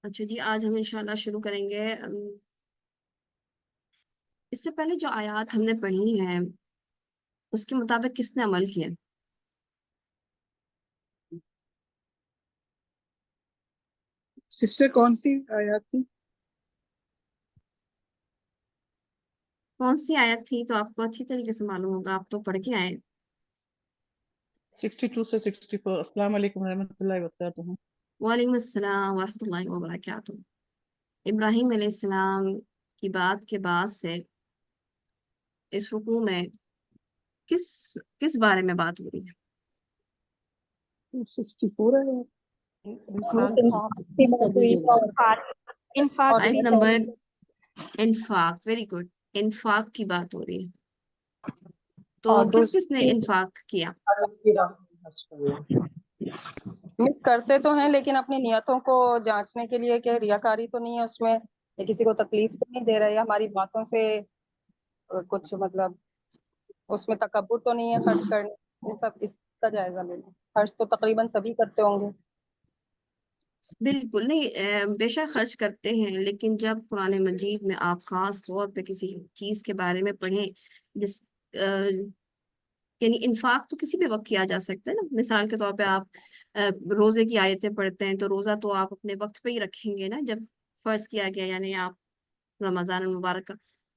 اچھا جی، آج ہم انشاءاللہ شروع کریں گے۔ اس سے پہلے جو آیات ہم نے پڑھی ہیں اس کے مطابق کس نے عمل کیا؟ سسٹر کون سی آیات تھی؟ کون سی آیت تھی؟ تو آپ کو اچھی طریقے سے معلوم ہوگا، آپ تو پڑھ کے آئے۔ 62 سے 64۔ السلام علیکم ورحمۃ اللہ وبرکاتہ۔ وعلیکم السلام ورحمۃ اللہ وبرکاتہ۔ ابراہیم علیہ السلام کی بات کے بعد سے اس رکوع میں کس کس بارے میں بات ہو رہی ہے؟ 64 ہے۔ آیت نمبر انفاق، ویری گڈ، انفاق کی بات ہو رہی ہے۔ تو کس کس نے انفاق کیا؟ مس کرتے تو ہیں لیکن اپنی نیتوں کو جانچنے کے لیے کہ ریاکاری تو نہیں ہے اس میں، یا کسی کو تکلیف تو نہیں دے رہے، یا ہماری باتوں سے کچھ مطلب اس میں تکبر تو نہیں ہے خرچ کرنے، یہ سب اس کا جائزہ لینا۔ خرچ تو تقریباً سبھی کرتے ہوں گے۔ بالکل نہیں، بے شک خرچ کرتے ہیں، لیکن جب قرآن مجید میں آپ خاص طور پہ کسی چیز کے بارے میں پڑھیں جس یعنی انفاق تو کسی بھی وقت کیا جا سکتا ہے نا۔ مثال کے طور پہ آپ روزے کی آیتیں پڑھتے ہیں تو روزہ تو آپ اپنے وقت پہ ہی رکھیں گے نا جب فرض کیا گیا، یعنی آپ رمضان المبارک کا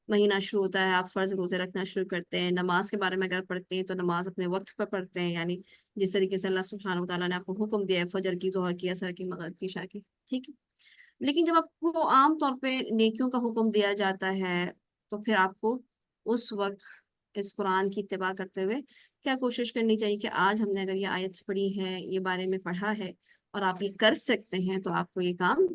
مہینہ شروع ہوتا ہے، آپ فرض روزے رکھنا شروع کرتے ہیں۔ نماز کے بارے میں اگر پڑھتے ہیں تو نماز اپنے وقت پر پڑھتے ہیں، یعنی جس طریقے سے اللہ سبحانہ وتعالیٰ نے آپ کو حکم دیا ہے فجر کی، ظہر کی، عصر کی، مغرب کی، عشاء کی، ٹھیک ہے۔ لیکن جب آپ کو عام طور پہ نیکیوں کا حکم دیا جاتا ہے تو پھر آپ کو اس وقت اس قرآن کی اتباع کرتے ہوئے کیا کوشش کرنی چاہیے کہ آج ہم نے اگر یہ آیت پڑھی ہے، یہ بارے میں پڑھا ہے اور آپ یہ کر سکتے ہیں تو آپ کو یہ کام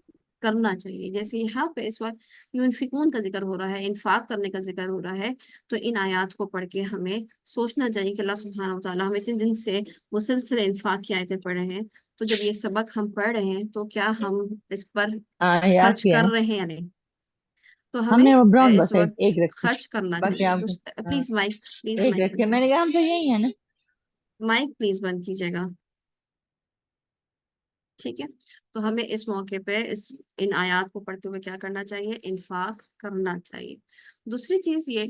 کرنا چاہیے۔ جیسے یہاں پہ اس وقت یونفقون کا ذکر ہو رہا ہے، انفاق کرنے کا ذکر ہو رہا ہے، تو ان آیات کو پڑھ کے ہمیں سوچنا چاہیے کہ اللہ سبحانہ وتعالیٰ ہم اتنے دن سے مسلسل انفاق کی آیتیں پڑھ رہے ہیں، تو جب یہ سبق ہم پڑھ رہے ہیں تو کیا ہم اس پر خرچ کر رہے ہیں یا نہیں؟ تو ہمیں اس وقت خرچ کرنا چاہیے۔ پلیز مائک، پلیز مائک، میں نے کہا ہم تو یہی ہے نا۔ مائک پلیز بند کیجیے گا، ٹھیک ہے۔ تو ہمیں اس موقع پہ ان آیات کو پڑھتے ہوئے کیا کرنا چاہیے؟ انفاق کرنا چاہیے۔ دوسری چیز یہ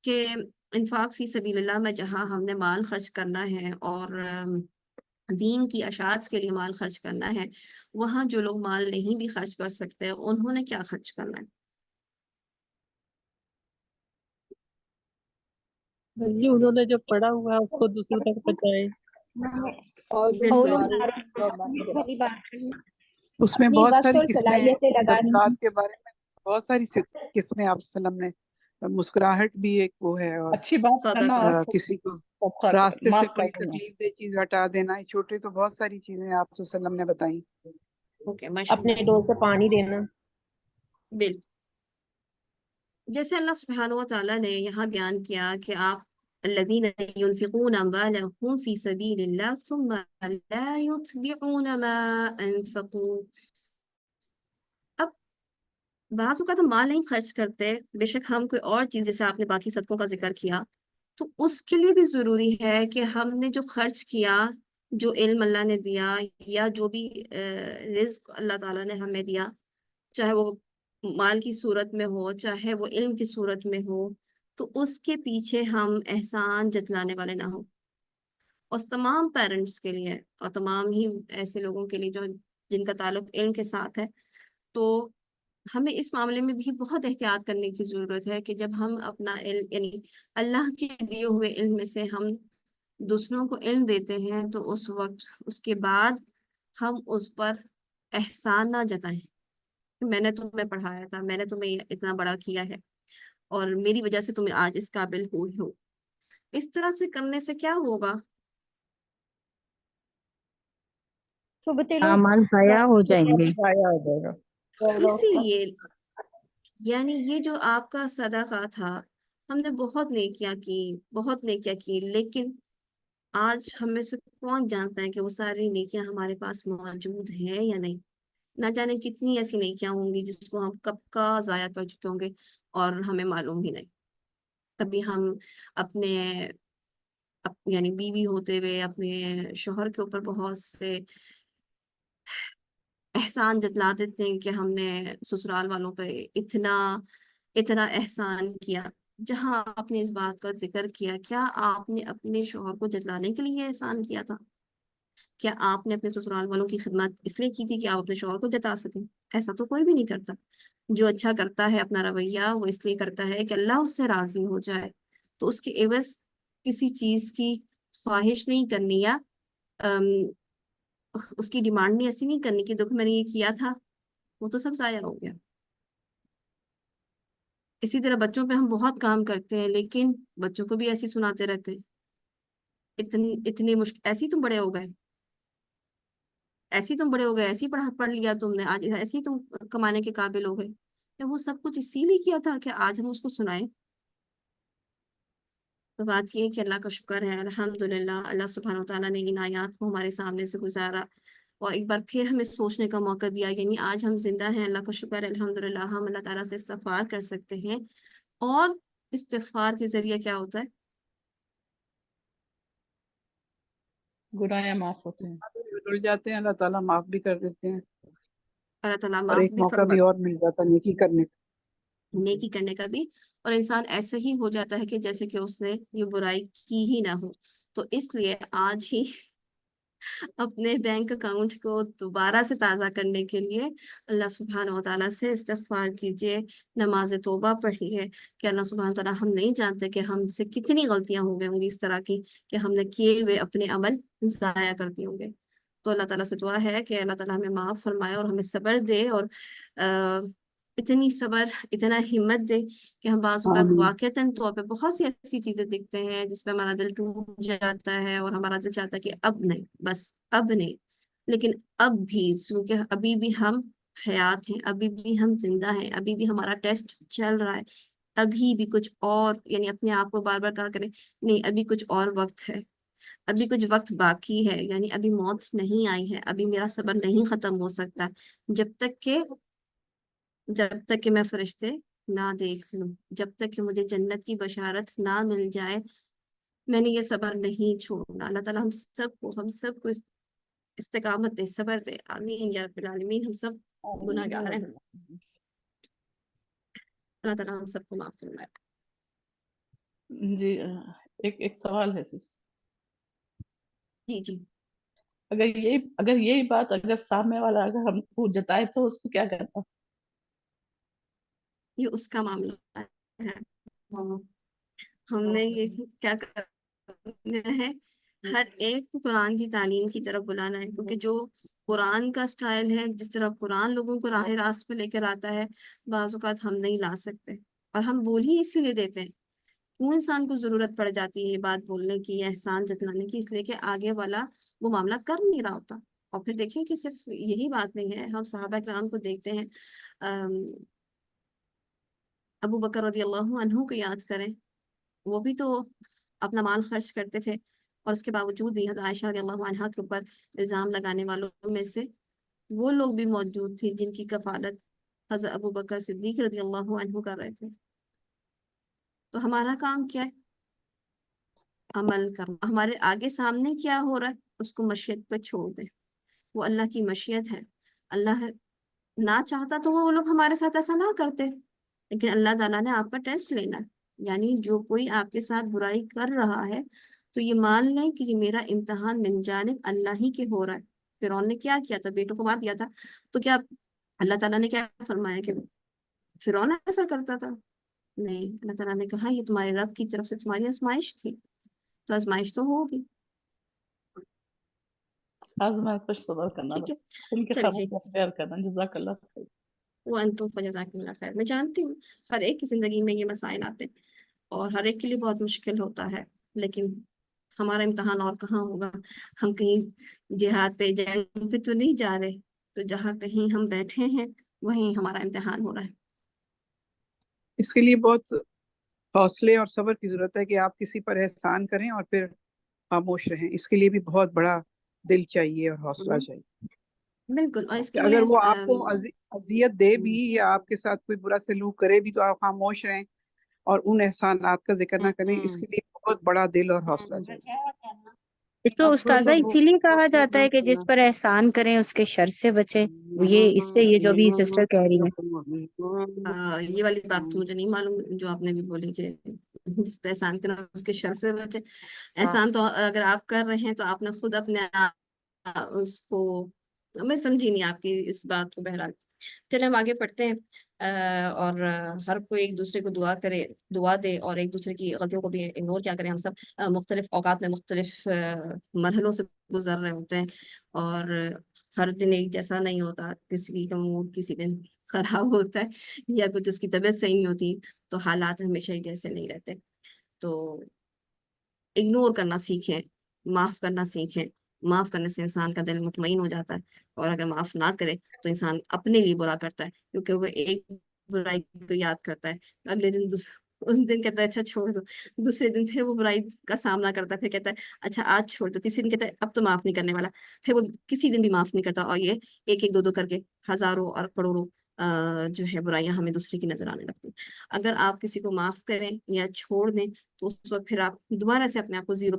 کہ انفاق فی سبیل اللہ میں جہاں ہم نے مال خرچ کرنا ہے اور دین کی اشاعت کے لیے مال خرچ کرنا ہے، وہاں جو لوگ مال نہیں بھی خرچ کر سکتے انہوں نے کیا خرچ کرنا ہے؟ جی انہوں نے جو پڑھا ہوا ہے اس کو دوسروں تک پہنچائے۔ اس میں بہت ساری قسمیں صدقات کے بارے میں، بہت ساری قسمیں آپ وسلم نے، مسکراہٹ بھی ایک وہ ہے، اور اچھی بات ہے نا، کسی کو راستے سے کوئی تکلیف دہ چیز ہٹا دینا، چھوٹے تو بہت ساری چیزیں آپ وسلم نے بتائی۔ اپنے ڈول سے پانی دینا۔ بالکل، جیسے اللہ سبحانہ و تعالیٰ نے یہاں بیان کیا کہ آپ الذین ينفقون اموالهم فی سبیل اللہ ثم لا يتبعون ما انفقوا۔ اب بعض اوقات ہم مال نہیں خرچ کرتے، بے شک ہم کوئی اور چیز، جیسے آپ نے باقی صدقوں کا ذکر کیا، تو اس کے لیے بھی ضروری ہے کہ ہم نے جو خرچ کیا، جو علم اللہ نے دیا یا جو بھی رزق اللہ تعالیٰ نے ہمیں دیا، چاہے وہ مال کی صورت میں ہو چاہے وہ علم کی صورت میں ہو، تو اس کے پیچھے ہم احسان جتلانے والے نہ ہوں۔ اور تمام پیرنٹس کے لیے اور تمام ہی ایسے لوگوں کے لیے جو جن کا تعلق علم کے ساتھ ہے، تو ہمیں اس معاملے میں بھی بہت احتیاط کرنے کی ضرورت ہے کہ جب ہم اپنا علم، یعنی اللہ کے دیے ہوئے علم میں سے ہم دوسروں کو علم دیتے ہیں، تو اس وقت اس کے بعد ہم اس پر احسان نہ جتائیں۔ میں نے تمہیں پڑھایا تھا، میں نے تمہیں اتنا بڑا کیا ہے اور میری وجہ سے تمہیں آج اس قابل ہوئی ہو۔ اس طرح سے کرنے سے کیا ہوگا؟ اعمال ضائع ہو جائیں گے۔ اسی لیے یعنی یہ جو آپ کا صدقہ تھا، ہم نے بہت نیکیاں کی، بہت نیکیاں کی، لیکن آج ہم میں سے کون جانتا ہے کہ وہ ساری نیکیاں ہمارے پاس موجود ہیں یا نہیں؟ نہ جانے کتنی ایسی نیکیاں ہوں گی جس کو ہم کب کا ضائع کر چکے ہوں گے اور ہمیں معلوم بھی نہیں۔ کبھی ہم اپنے یعنی بیوی ہوتے ہوئے اپنے شوہر کے اوپر بہت سے احسان جتلا دیتے ہیں کہ ہم نے سسرال والوں پہ اتنا اتنا احسان کیا، جہاں آپ نے اس بات کا ذکر کیا کیا آپ نے اپنے شوہر کو جتلانے کے لیے احسان کیا تھا؟ کیا آپ نے اپنے سسرال والوں کی خدمت اس لیے کی تھی کہ آپ اپنے شوہر کو جتا سکیں؟ ایسا تو کوئی بھی نہیں کرتا. جو اچھا کرتا ہے اپنا رویہ وہ اس لیے کرتا ہے کہ اللہ اس سے راضی ہو جائے، تو اس کے عوض کسی چیز کی خواہش نہیں کرنی، یا اس کی ڈیمانڈ نہیں ایسی نہیں کرنی کہ دیکھو میں نے یہ کیا تھا، وہ تو سب ضائع ہو گیا. اسی طرح بچوں پہ ہم بہت کام کرتے ہیں لیکن بچوں کو بھی ایسی سناتے رہتے ہیں، اتنی مشکل، ایسی تم بڑے ہو گئے، ایسی تم بڑے ہو گئے، ایسی پڑھ لیا تم نے آج، ایسی تم کمانے کے قابل ہو گئے. تو وہ سب کچھ اسی لیے کیا تھا کہ آج ہم اس کو سنائیں. تو بات یہ ہے کہ اللہ کا شکر ہے، الحمدللہ اللہ سبحانہ وتعالیٰ نے ان آیات کو ہمارے سامنے سے گزارا اور ایک بار پھر ہمیں سوچنے کا موقع دیا. یعنی آج ہم زندہ ہیں، اللہ کا شکر ہے، الحمدللہ ہم اللہ تعالیٰ سے استغفار کر سکتے ہیں. اور استغفار کے ذریعے کیا ہوتا ہے؟ گناہ معاف ہوتے ہیں. رل جاتے ہیں، اللہ تعالیٰ معاف بھی کر دیتے ہیں، اللہ تعالیٰ اور معاف ایک بھی موقع بھی اور مل جاتا ہے نیکی کرنے کا. نیکی کرنے کا بھی، اور انسان ایسے ہی ہو جاتا ہے کہ جیسے کہ اس نے یہ برائی کی ہی نہ ہو. تو اس لیے آج ہی اپنے بینک اکاؤنٹ کو دوبارہ سے تازہ کرنے کے لیے اللہ سبحانہ و تعالیٰ سے استغفار کیجیے، نماز توبہ پڑھیے کہ اللہ سبحانہ و تعالیٰ ہم نہیں جانتے کہ ہم سے کتنی غلطیاں ہو گئی ہوں گی اس طرح کی کہ ہم نے کیے ہوئے اپنے عمل ضائع کر دیے ہوں گے. تو اللہ تعالیٰ سے دعا ہے کہ اللہ تعالیٰ ہمیں معاف فرمائے اور ہمیں صبر دے، اور اتنی صبر، اتنا ہمت دے کہ ہم بعض اوقات آمین. واقعتاً طور پہ بہت سی ایسی چیزیں دیکھتے ہیں جس پہ ہمارا دل ٹوٹ جاتا ہے اور ہمارا دل چاہتا ہے کہ اب نہیں، بس اب نہیں. لیکن اب بھی کیونکہ ابھی بھی ہم حیات ہیں، ابھی بھی ہم زندہ ہیں، ابھی بھی ہمارا ٹیسٹ چل رہا ہے، ابھی بھی کچھ اور، یعنی اپنے آپ کو بار بار کہا کریں نہیں ابھی کچھ اور وقت ہے، ابھی کچھ وقت باقی ہے، یعنی ابھی موت نہیں آئی ہے، ابھی میرا صبر نہیں ختم ہو سکتا جب تک کہ میں فرشتے نہ دیکھ لوں، جب تک کہ مجھے جنت کی بشارت نہ مل جائے، میں نے یہ صبر نہیں چھوڑنا. اللہ تعالیٰ ہم سب کو استقامت دے، صبر دے، آمین یا رب العالمین. ہم سب گناہ گار ہیں، اللہ تعالیٰ ہم سب کو معاف فرمائے. جی ایک سوال ہے سسٹر. جی جی. اگر یہی بات اگر سامنے والا اگر ہم کو جتائے تو اس کو کیا کرنا؟ یہ اس کا معاملہ ہے، ہم نے یہ کیا کرنا ہے، ہر ایک کو قرآن کی تعلیم کی طرف بلانا ہے، کیونکہ جو قرآن کا سٹائل ہے، جس طرح قرآن لوگوں کو راہ راست پہ لے کر آتا ہے، بعض اوقات ہم نہیں لا سکتے، اور ہم بول ہی اسی لیے دیتے ہیں. کیوں انسان کو ضرورت پڑ جاتی ہے یہ بات بولنے کی، احسان جتلانے کی؟ اس لیے کہ آگے والا وہ معاملہ کر نہیں رہا ہوتا. اور پھر دیکھیں کہ صرف یہی بات نہیں ہے، ہم صحابہ کرام کو دیکھتے ہیں، ابو بکر رضی اللہ عنہ کو یاد کریں، وہ بھی تو اپنا مال خرچ کرتے تھے، اور اس کے باوجود بھی حضرت عائشہ رضی اللہ عنہا کے اوپر الزام لگانے والوں میں سے وہ لوگ بھی موجود تھے جن کی کفالت حضرت ابو بکر صدیق رضی اللہ عنہ کر رہے تھے. تو ہمارا کام کیا ہے؟ عمل کرنا. ہمارے آگے سامنے کیا ہو رہا ہے اس کو مشیت پہ چھوڑ دیں، وہ اللہ کی مشیت ہے. اللہ نہ چاہتا تو وہ لوگ ہمارے ساتھ ایسا نہ کرتے، لیکن اللہ تعالیٰ نے آپ کا ٹیسٹ لینا ہے. یعنی جو کوئی آپ کے ساتھ برائی کر رہا ہے تو یہ مان لیں کہ یہ میرا امتحان من جانب اللہ ہی کے ہو رہا ہے. فرعون نے کیا کیا تھا؟ بیٹوں کو مار دیا تھا. تو کیا اللہ تعالیٰ نے کیا فرمایا کہ فرعون ایسا کرتا تھا؟ نہیں، اللہ تعالیٰ نے کہا یہ تمہارے رب کی طرف سے تمہاری آزمائش تھی، تو آزمائش تو ہوگی. آزمائش پر صبر کرنا، ٹھیک ہے، بس ان کے چلیے. خبر شیئر کرنا. جزاک اللہ خیر. وانتم فجزاکم اللہ خیر. میں جانتی ہوں ہر ایک کی زندگی میں یہ مسائل آتے ہیں اور ہر ایک کے لیے بہت مشکل ہوتا ہے، لیکن ہمارا امتحان اور کہاں ہوگا؟ ہم کہیں جہاد پہ، جنگ پہ تو نہیں جا رہے، تو جہاں کہیں ہم بیٹھے ہیں وہیں ہمارا امتحان ہو رہا ہے. اس کے لیے بہت حوصلے اور صبر کی ضرورت ہے کہ آپ کسی پر احسان کریں اور پھر خاموش رہیں. اس کے لیے بھی بہت بڑا دل چاہیے اور حوصلہ چاہیے. بالکل. اور اس کہ کے اگر وہ لیے آپ کو اذیت دے بھی یا آپ کے ساتھ کوئی برا سلوک کرے بھی تو آپ خاموش رہیں اور ان احسانات کا ذکر نہ کریں. اس کے لیے بہت بڑا دل اور حوصلہ چاہیے. تو اب تھوڑی استاذہ اسی لیے کہا جاتا ہے کہ جس پر احسان کریں اس کے شر سے بچیں. یہ اس سے یہ جو بھی سسٹر کہہ رہی ہیں. یہ والی بات تو مجھے نہیں معلوم جو آپ نے بھی بولی کہ جس پہ احسان کرنا اس کے شر سے بچے. احسان تو اگر آپ کر رہے ہیں تو آپ نے خود اپنے اس کو، میں سمجھی نہیں آپ کی اس بات کو. بہرحال چلے ہم آگے پڑھتے ہیں. اور ہر کوئی ایک دوسرے کو دعا دے اور ایک دوسرے کی غلطیوں کو بھی اگنور کیا کریں. ہم سب مختلف اوقات میں مختلف مرحلوں سے گزر رہے ہوتے ہیں اور ہر دن ایک جیسا نہیں ہوتا. کسی کا موڈ کسی دن خراب ہوتا ہے یا کچھ اس کی طبیعت صحیح نہیں ہوتی، تو حالات ہمیشہ ہی جیسے نہیں رہتے. تو اگنور کرنا سیکھیں، معاف کرنا سیکھیں. معاف کرنے سے انسان کا دل مطمئن ہو جاتا ہے، اور اگر معاف نہ کرے تو انسان اپنے لیے برا کرتا ہے، کیونکہ وہ ایک برائی کو یاد کرتا ہے، اگلے دن اس دن کہتا ہے اچھا چھوڑ دو، دوسرے دن پھر وہ برائی کا سامنا کرتا ہے، پھر کہتا ہے اچھا آج چھوڑ دو، تیسرے دن کہتا ہے اب تو معاف نہیں کرنے والا، پھر وہ کسی دن بھی معاف نہیں کرتا. اور یہ ایک ایک دو دو کر کے ہزاروں اور کروڑوں جو ہے برائیاں ہمیں دوسرے کی نظر آنے لگتی ہیں. اگر آپ کسی کو معاف کریں یا چھوڑ دیں تو اس وقت پھر آپ دوبارہ سے اپنے آپ کو زیرو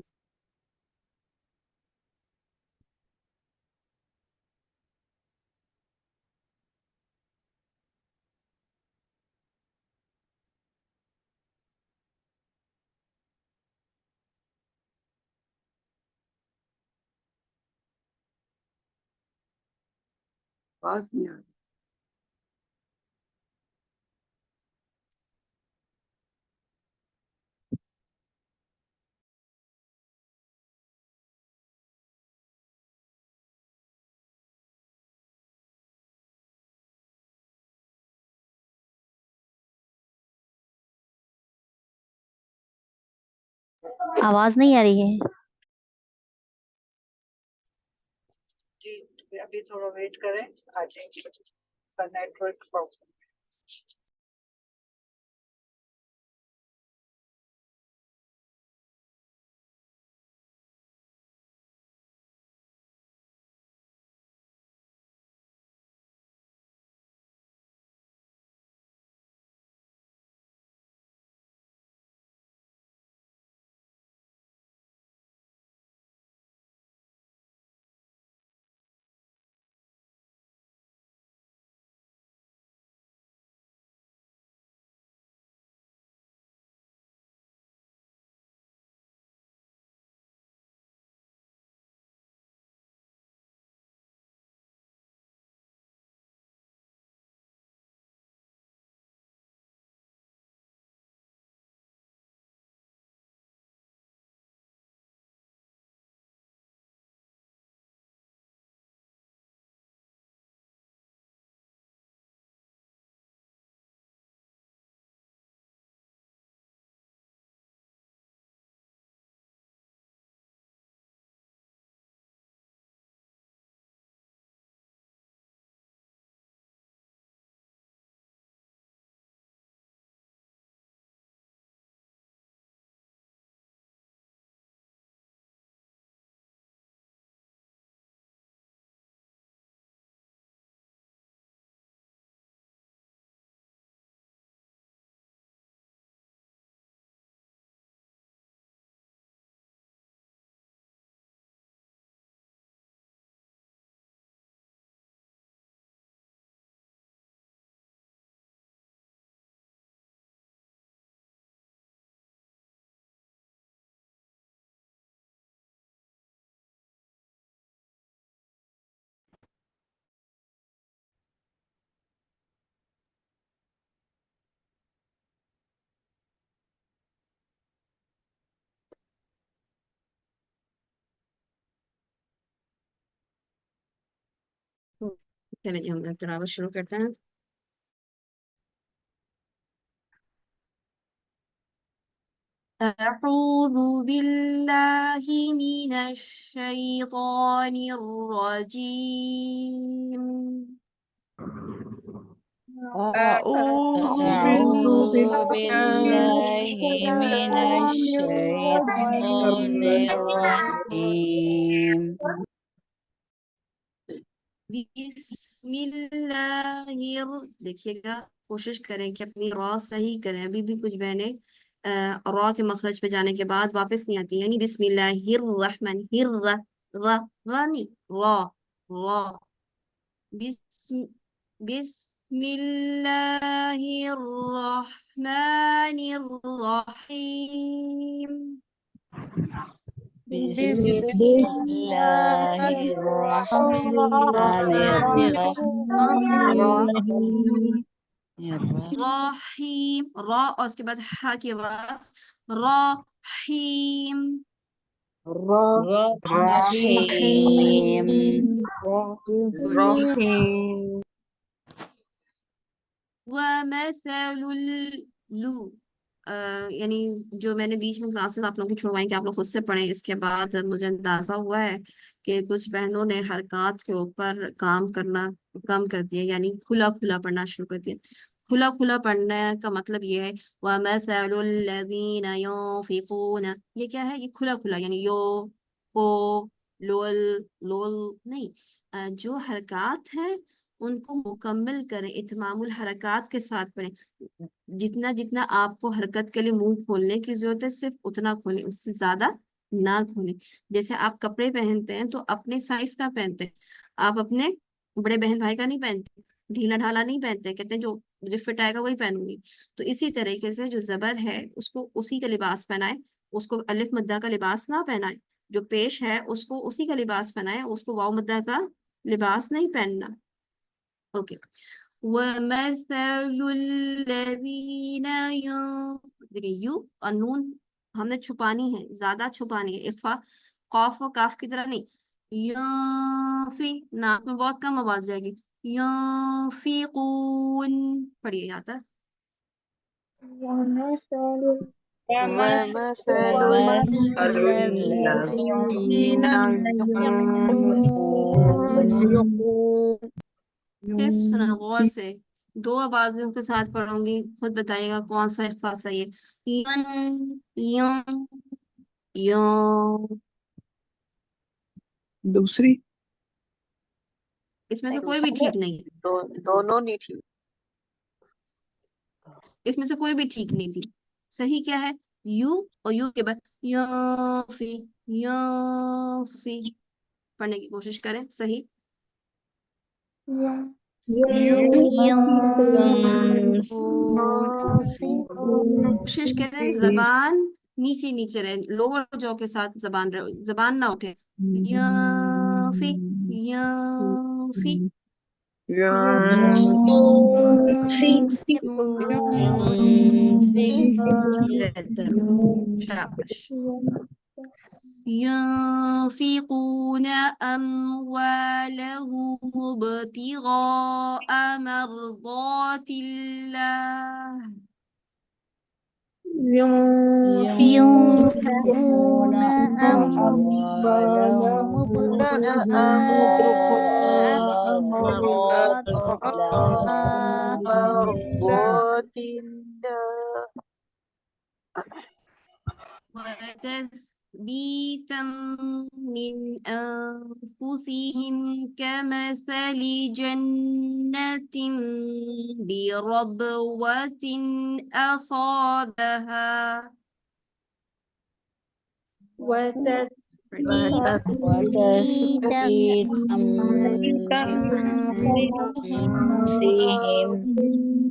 آواز نہیں آ رہی. آواز نہیں آ رہی ہے. جی ابھی تھوڑا ویٹ کریں، آ جائیں گے. Network problem. چلیں جی ہم تلاوت شروع کرتے ہیں. أعوذ بالله من الشيطان الرجيم. أعوذ أعوذ بالله بالله من الشيطان الرجيم. بسم اللہ. دیکھیے گا، کوشش کریں کہ اپنی را صحیح کریں. ابھی بھی کچھ بہنیں را کے مخرج پہ جانے کے بعد واپس نہیں آتی، یعنی بسم اللہ الرحمن را نہیں، را را بسم بسم اللہ الرحمن الرحیم. بسم اللہ الرحمن الرحیم. رحیم، را اور اس کے بعد ہا کی آواز، رحیم. رحیم. وَمَثَلُ یعنی جو میں نے بیچ میں کلاسز آپ لوگوں کی چھوڑوائیں کہ آپ لوگ خود سے پڑھیں، اس کے بعد مجھے اندازہ ہوا ہے کہ کچھ بہنوں نے حرکات کے اوپر کام کرنا کم کر دیا، یعنی کھلا کھلا پڑھنا شروع کر دیا. کھلا کھلا پڑھنے کا مطلب یہ ہے وَمَثَلُ الَّذِينَ يُنْفِقُونَ، یہ کیا ہے؟ یہ کھلا کھلا، یعنی یو کو لول لول نہیں. جو حرکات ہیں ان کو مکمل کریں، اتمام الحرکات کے ساتھ پڑھیں. جتنا جتنا آپ کو حرکت کے لیے منہ کھولنے کی ضرورت ہے صرف اتنا کھولیں، اس سے زیادہ نہ کھولیں. جیسے آپ کپڑے پہنتے ہیں تو اپنے سائز کا پہنتے ہیں، آپ اپنے بڑے بہن بھائی کا نہیں پہنتے، ڈھیلا ڈھالا نہیں پہنتے، کہتے ہیں جو مجھے فٹ آئے گا وہی پہنوں گی. تو اسی طریقے سے جو زبر ہے اس کو اسی کا لباس پہنائے، اس کو الف مدہ کا لباس نہ پہنائے. جو پیش ہے اس کو اسی کا لباس پہنائے، اس کو واو مدہ کا لباس نہیں پہننا. اوکے. وَمَثَلُ الَّذِينَ دیکھیں یو اور نون ہم نے چھپانی ہے، زیادہ چھپانی ہے، اخفا قاف و کاف کی طرح نہیں. یافی ناک میں بہت کم آواز جائے گی. ينفقون پڑھیے یہاں تک. سنا غور سے، دو آوازوں کے ساتھ پڑھوں گی، خود بتائیے گا کون سا اخفا صحیح ہے. یون یون یون. دوسری اس میں سے کوئی بھی ٹھیک نہیں، دونوں نہیں ٹھیک. اس میں سے کوئی بھی ٹھیک نہیں تھی. صحیح کیا ہے؟ یو اور یو کے بعد یافی یافی پڑھنے کی کوشش کریں. صحیح کوشش کریں زبان نیچے نیچے رہے، لوور جو کے ساتھ زبان رہے، زبان نہ اٹھے. یافی یافی. بہتر، شاباش. ينفقون أموالهم ابتغاء مرضات الله. ينفقون أموالهم ابتغاء مرضات مرضات وتثبيتا من أنفسهم كمثل جنة بربوة أصابها وتثبيتا من أنفسهم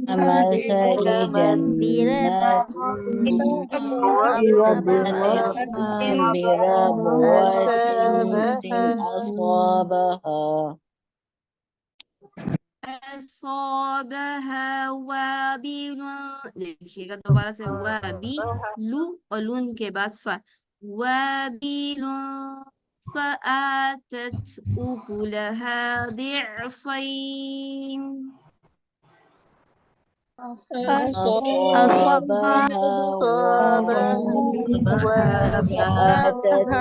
كمثل جنة بربوة أصابها وابل. دیکھیے گا دوبارہ سے وابلو اور لون کے بعد فا وابل فآتت أكلها ضعفين. أصابها وابل فآتت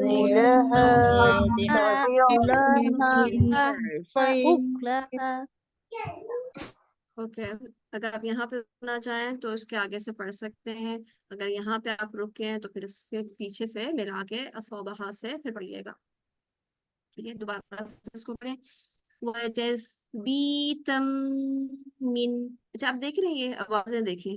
أكلها ضعفين. اوکے. اگر آپ یہاں پہ رکنا چاہیں تو اس کے آگے سے پڑھ سکتے ہیں، اگر یہاں پہ آپ رکے ہیں تو پھر اس کے پیچھے سے ملا کے اصوبہ سے پھر پڑھیے گا. ٹھیک ہے، دوبارہ سے اس کو پڑھیں. وَتَثْبِيتًا مِّن. اچھا آپ دیکھ رہے ہیں یہ آوازیں دیکھیں،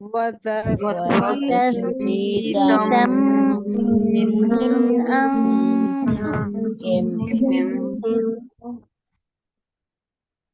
وتثبيتا من أنفسهم.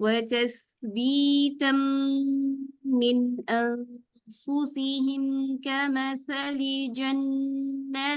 وتثبيتا من أنفسهم كمثل جنة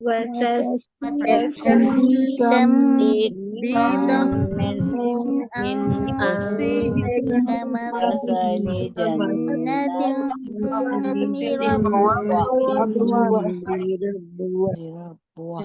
وتثبيتا من أنفسهم كمثل جنة بربوة.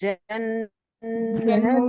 جنة جنة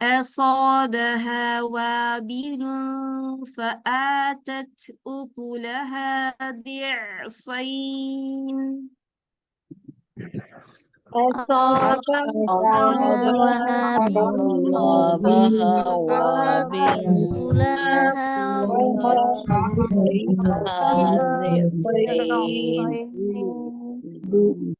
أصابها وابل فآتت أكلها ضعفين. أصابها وابل لها ضعفين.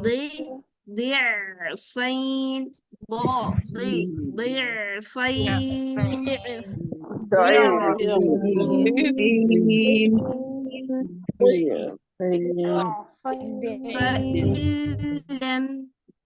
ضي ضعفين، ضي ضعفين، فإن لم،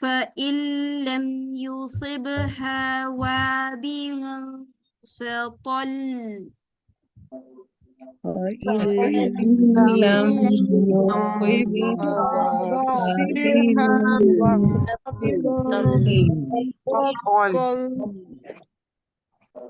فإن لم يصبها وابل فطل،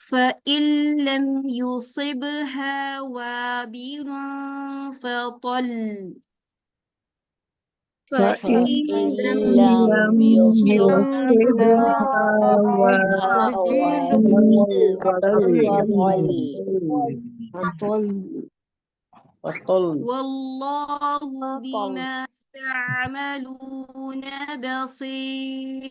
فإن لم يصبها وابل فطل، فإن لم يصبها والله بما تعملون بصير.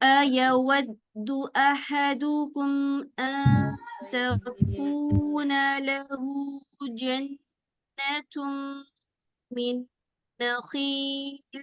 أيود أحدكم أن تكون له جنة من نخيل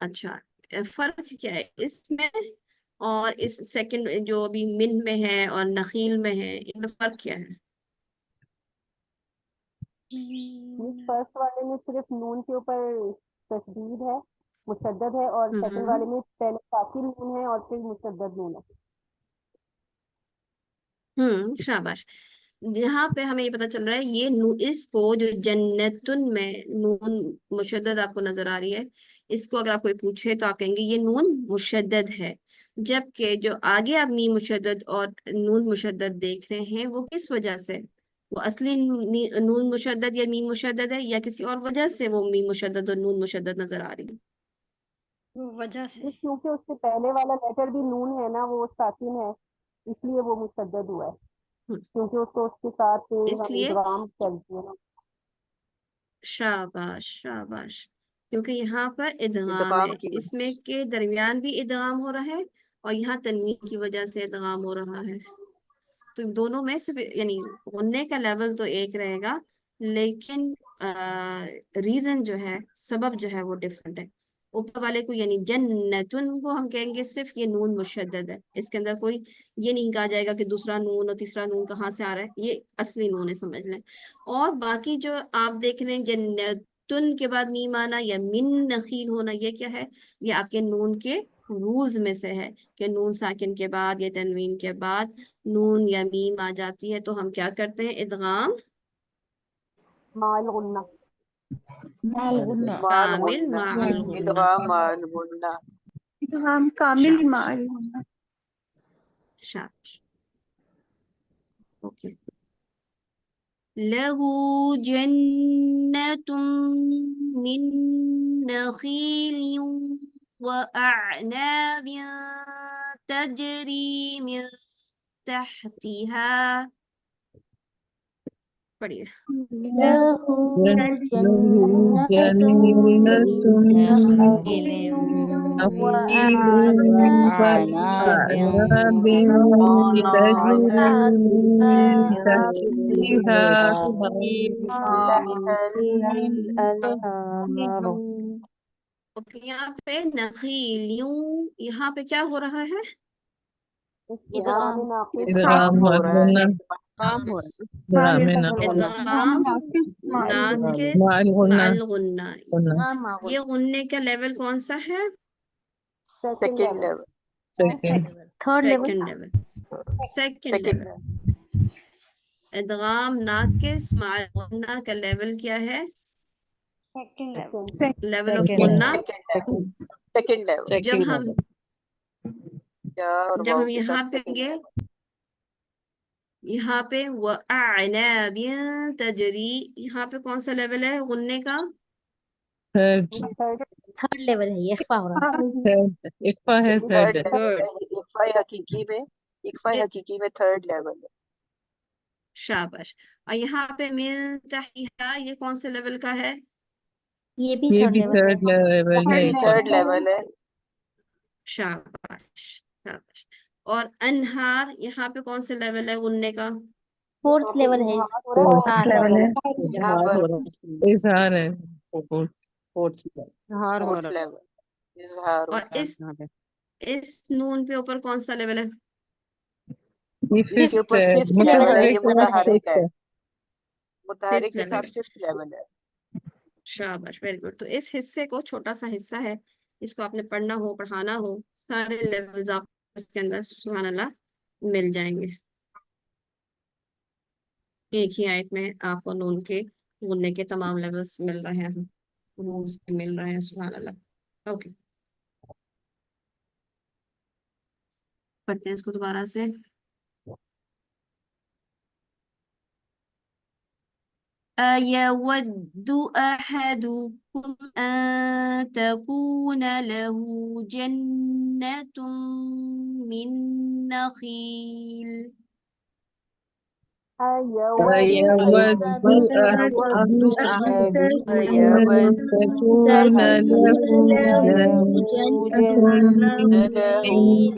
اچھا، فرق کیا ہے اس میں اور اس سیکنڈ جو ابھی من میں ہے اور نخیل میں ہے، ان میں فرق کیا ہے؟ اس فرسٹ والے میں صرف نون کے اوپر تشدید ہے، مشدد ہے، اور سیکنڈ والے میں پہلے ساکن نون ہے اور پھر مشدد نون ہے۔ شاباش۔ یہاں پہ ہمیں یہ پتا چل رہا ہے یہ اس کو جو جنتن میں نون مشدد آپ کو نظر آ رہی ہے، اس کو اگر آپ کوئی پوچھے تو آپ کہیں گے یہ نون مشدد ہے، جبکہ جو آگے آپ میم مشدد اور نون مشدد دیکھ رہے ہیں وہ کس وجہ سے، وہ اصلی نون مشدد یا میم مشدد ہے یا کسی اور وجہ سے وہ میم مشدد اور نون مشدد نظر آ رہی ہے؟ وجہ سے کیونکہ اس سے پہلے والا لیٹر بھی نون ہے نا، وہ ساکن ہے، اس لیے وہ مشدد ہوا ہے، کیونکہ اس کو اس کے ساتھ اس ہم لیے ادغام کرتے ہیں نا۔ شاباش شاباش، کیونکہ یہاں پر ادغام ہے، ادغام کی اس وجہ میں سے کے درمیان بھی ادغام ہو رہا ہے اور یہاں تنوین کی وجہ سے ادغام ہو رہا ہے، تو دونوں میں صرف یعنی غننے کا لیول تو ایک رہے گا، لیکن ریزن جو ہے، سبب جو ہے وہ ڈفرنٹ ہے۔ اوپر والے کو یعنی جنتن کو ہم کہیں گے صرف یہ نون مشدد ہے، اس کے اندر کوئی یہ نہیں کہا جائے گا کہ دوسرا نون اور تیسرا نون کہاں سے آ رہا ہے، یہ اصلی نون ہے، سمجھ لیں۔ اور باقی جو آپ دیکھ رہے ہیں جنتن کے بعد میم آنا یا من نخیل ہونا، یہ کیا ہے؟ یہ آپ کے نون کے رولز میں سے ہے کہ نون ساکن کے بعد یا تنوین کے بعد نون یا میم آ جاتی ہے تو ہم کیا کرتے ہیں؟ ادغام مال غنہ۔ مع الغنہ۔ مع کامل الغنہ، مع الغنہ۔ ادغام مع الغنہ۔ ادغام کامل شاباش مع الغنہ۔ شاباش، اوکے۔ لہو جنت من نخیل وأعناب تجری من تحتها، پڑھیے۔ له جنة جنة من نخيل نخيل وأعناب وأعناب تجري من تحتها الانہار۔ اوکے، یہاں پہ نخیلیوں، یہاں پہ کیا ہو رہا ہے؟ ادغام ناقص ادغام ادغام ہو رہا ہے، مدغنہ ادغام ہو رہا ادغام ادغام ناقص ادغام ناقص مع الغنہ۔ ناقص مع مع الغنہ الغنہ، یہ غننے کا لیول کون سا ہے؟ Second second level. Level, second third level second level, second second level. ادغام ناقص مع الغنہ کا لیول کیا ہے؟ سیکنڈ لیول آف سیکنڈ غنہ۔ سیکنڈ لیول، جب ہم اور واؤ کے یہاں ساتھ پہ سیکنڈ گے، لیول۔ یہاں پہ وَأَعْنَابٍ تَجْرِی، یہاں پہ کون سا لیول ہے غننے کا؟ تھرڈ تھرڈ لیول ہے، یہ اخفا ہو رہا ہے۔ تھرڈ اخفا ہے تھرڈ تھرڈ لیول گڈ، ہے، اکفائی حقیقی میں تھرڈ لیول ہے۔ شاباش۔ اور یہاں پہ من تحتہا، یہ کون سے لیول کا ہے؟ یہ بھی یہ تھرڈ بھی لیول ہے۔ تھرڈ لیول یہ ہے بھی تھرڈ لیول ہے۔ شاباش شاباش۔ اور انہار، یہاں پہ کون سے لیول ہے غننے کا؟ فورتھ لیول ہے، فورتھ اظہار ہے۔ یہاں پر اظہار ہے فورتھ لیول اظہار اور ہوتا اس نون پہ اوپر کون سا لیول ہے؟ یہ ہے، اس کے ففتھ اوپر ہے، ففتھ لیول ہے، یہ متحرک ففتھ ہے، ہے متحرک ففتھ کے لیول ساتھ ہے، ففتھ لیول ہے۔ شاباش، ویری گڈ۔ تو اس حصے کو، چھوٹا سا حصہ ہے، اس کو آپ نے پڑھنا ہو، پڑھانا ہو، سارے لیولز آپ اس کے اندر سبحان اللہ مل جائیں گے، ایک ہی آیت میں آپ کو نون کے غننے کے تمام لیولز مل رہے ہیں، رولز بھی مل رہے ہیں، سبحان اللہ۔ اوکے، پڑھتے ہیں اس کو دوبارہ سے۔ أَيَوَدُّ أَحَدُكُمْ أَن تَكُونَ لَهُ جَنَّةٌ مِّن نَخِيلٍ أيود أحدكم أن تكون له جنة من نخيل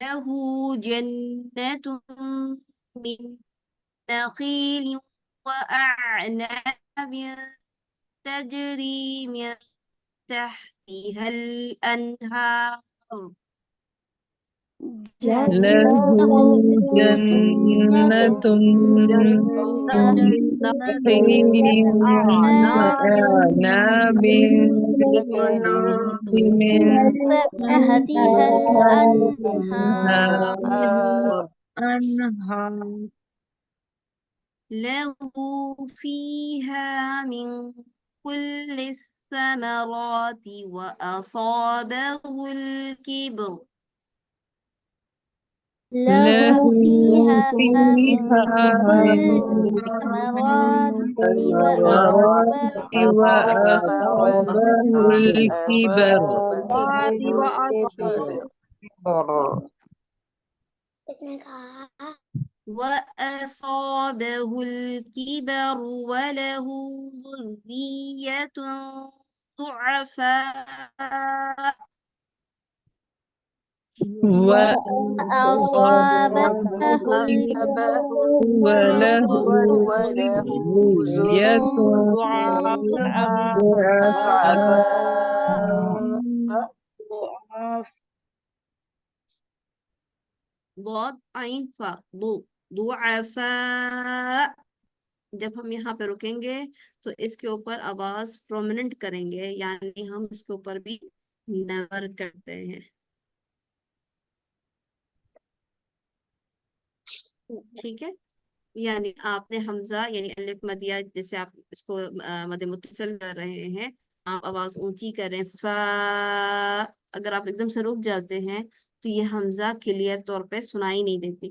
له جنة من نخيل وأعناب تجري من تحتها الأنهار له جنة نخيل وأعناب تجري من تحتها الأنهار أنهار له فيها من كل الثمرات وأصابه الكبر له فيها من كل الثمرات الثمرات وأصابه الكبر وأصابه الكبر وله ذرية ضعفاء وأصابه وله ذرية ضاد عين فا ضعفاء. جب ہم یہاں پہ رکیں گے تو اس کے اوپر آواز پرومیننٹ کریں گے، یعنی ہم اس کے اوپر بھی نور کرتے ہیں. ٹھیک ہے، یعنی آپ نے حمزہ یعنی الف مدیہ جیسے آپ اس کو مد متصل کر رہے ہیں، آپ آواز اونچی کریں فا. اگر آپ ایک دم سے رک جاتے ہیں تو یہ حمزہ کلیئر طور پہ سنائی نہیں دیتی.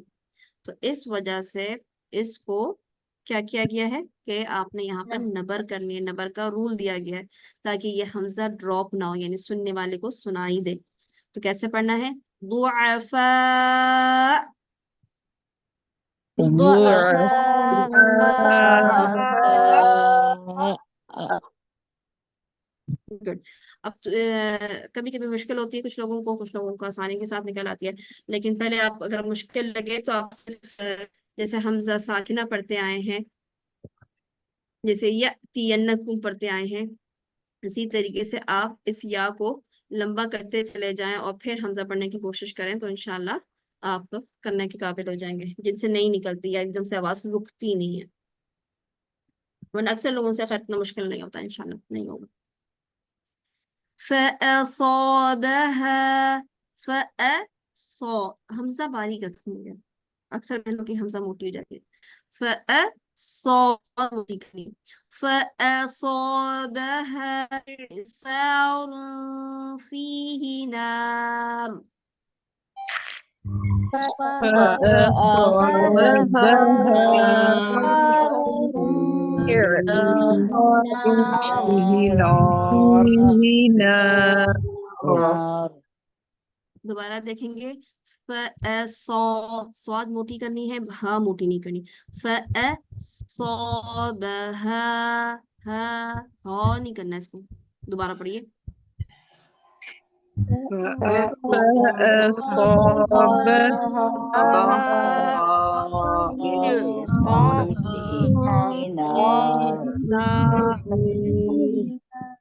تو اس وجہ سے اس کو کیا کیا گیا ہے کہ آپ نے یہاں پر نبر کرنی ہے، نبر کا رول دیا گیا ہے تاکہ یہ حمزہ ڈراپ نہ ہو، یعنی سننے والے کو سنائی دے. تو کیسے پڑھنا ہے؟ ضعفاء. گڈ. اب کبھی کبھی مشکل ہوتی ہے کچھ لوگوں کو آسانی کے ساتھ نکل آتی ہے، لیکن پہلے آپ اگر مشکل لگے تو آپ صرف جیسے حمزہ ساکنہ پڑھتے آئے ہیں، جیسے یأتینکم پڑھتے آئے ہیں، اسی طریقے سے آپ اس یا کو لمبا کرتے چلے جائیں اور پھر حمزہ پڑھنے کی کوشش کریں تو انشاءاللہ آپ کرنے کے قابل ہو جائیں گے. جن سے نہیں نکلتی یا ایک دم سے آواز رکتی نہیں ہے، ورنہ اکثر لوگوں سے خیر اتنا مشکل نہیں ہوتا، انشاءاللہ نہیں ہوگا. فَأَصَابَهَا حمزہ باریک رکھیں گے، اکثر بہنوں کی حمزہ موٹی ہو جاتی ہے. فَأَصَابَهَا إِعْصَارٌ فِيهِ نَارٌ دوبارہ دیکھیں گے. سواد موٹی کرنی ہے، ہاں موٹی نہیں کرنی. فَأَصَابَهَا ہاں نہیں کرنا اس کو. دوبارہ پڑھیے.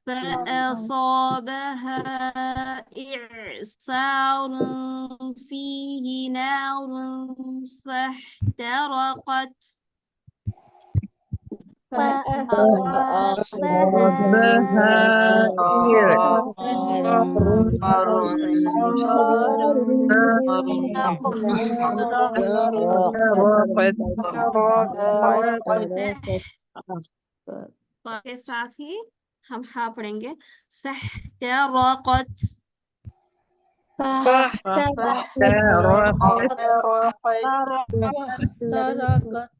فأصابها إعصار فيه نار فاحترقت. کے ساتھ ہی ہم ہا پڑھیں گے. فاحترقت.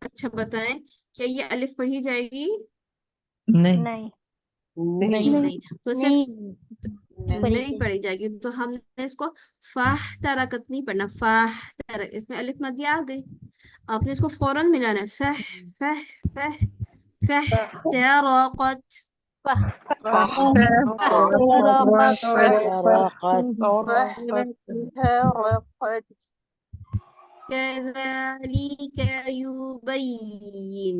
اچھا بتائیں کیا یہ الف پڑھی جائے گی؟ نہیں تو صرف نہیں پڑھی جائے گی. تو ہم نے اس کو فاحترقت نہیں پڑھنا. اس میں الف مدیہ آ گئی، آپ نے اس کو فوراً ملانا ہے. فاحترقت. كذلك يبين،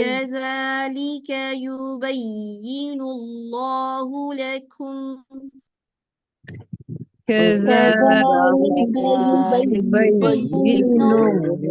كذلك يبين الله لكم كذلك يبين الله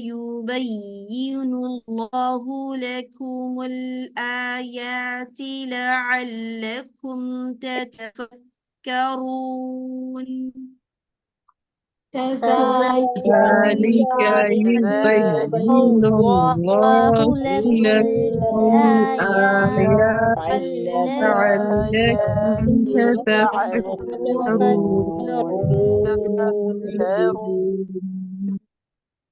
يبين الله لكم الآيات لعلكم تتفكرون كذلك يبين الله لكم الآيات لعلكم تتفكرون.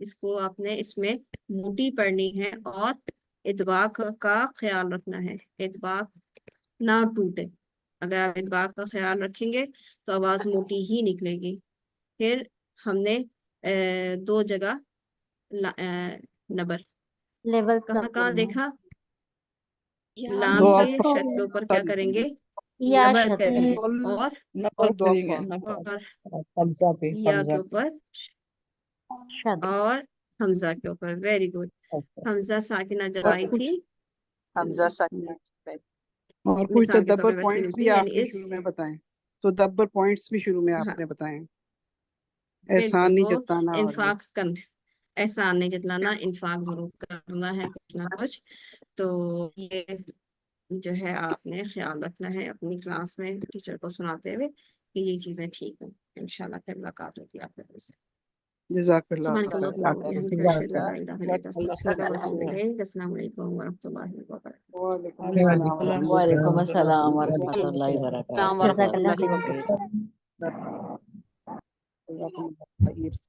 اس کو آپ نے اس میں موٹی پڑھنی ہے اور اطباق کا خیال رکھنا ہے، اطباق نہ ٹوٹے. اگر آپ اطباق کا خیال رکھیں گے تو آواز موٹی ہی نکلے گی. پھر ہم نے 2 جگہ نبر لیول کہاں کہاں دیکھا؟ یا لام دو کے آفا شد کے اوپر کیا کریں گے؟ یا نبر شد کریں گے. نبر اور اور دو کریں گے آفا نبر حمزہ پہ یا کے اوپر شد. اور حمزہ کے اوپر. Very good. حمزہ ساکنہ جب آئی تھی حمزہ ساکنہ اور کچھ مثال کے طور تدبر پہ ویسے پوائنٹس ملتی بھی آپ یعنی نے اس. شروع میں بتائیں، تو تدبر پوائنٹس بھی شروع میں ہاں آپ نے بتائیں. بالکل احسان نہیں وہ جتانا اور یہ انفاق کرنا، احسان نہیں جتلانا، انفاق ضرور کرنا ہے کچھ نہ کچھ. تو یہ جو ہے آپ نے خیال رکھنا ہے اپنی کلاس میں ٹیچر کو سناتے ہوئے کہ یہ چیزیں ٹھیک ہیں. انشاءاللہ پھر ملاقات ہوتی ہے آپ لوگوں سے. جزاک اللہ سبحانک خیر. اللہم و بحمدک اشہد ان لا الہ الا انت استغفرک و اتوب اللہ الیک. السلام علیکم ورحمۃ اللہ وبرکاتہ. وعلیکم السلام ورحمۃ وعلیکم السلام اللہ ورحمۃ اللہ السلام وبرکاتہ. جزاک ورحمۃ اللہ اللہ خیر. وبرکاتہ. وبرکاتہ.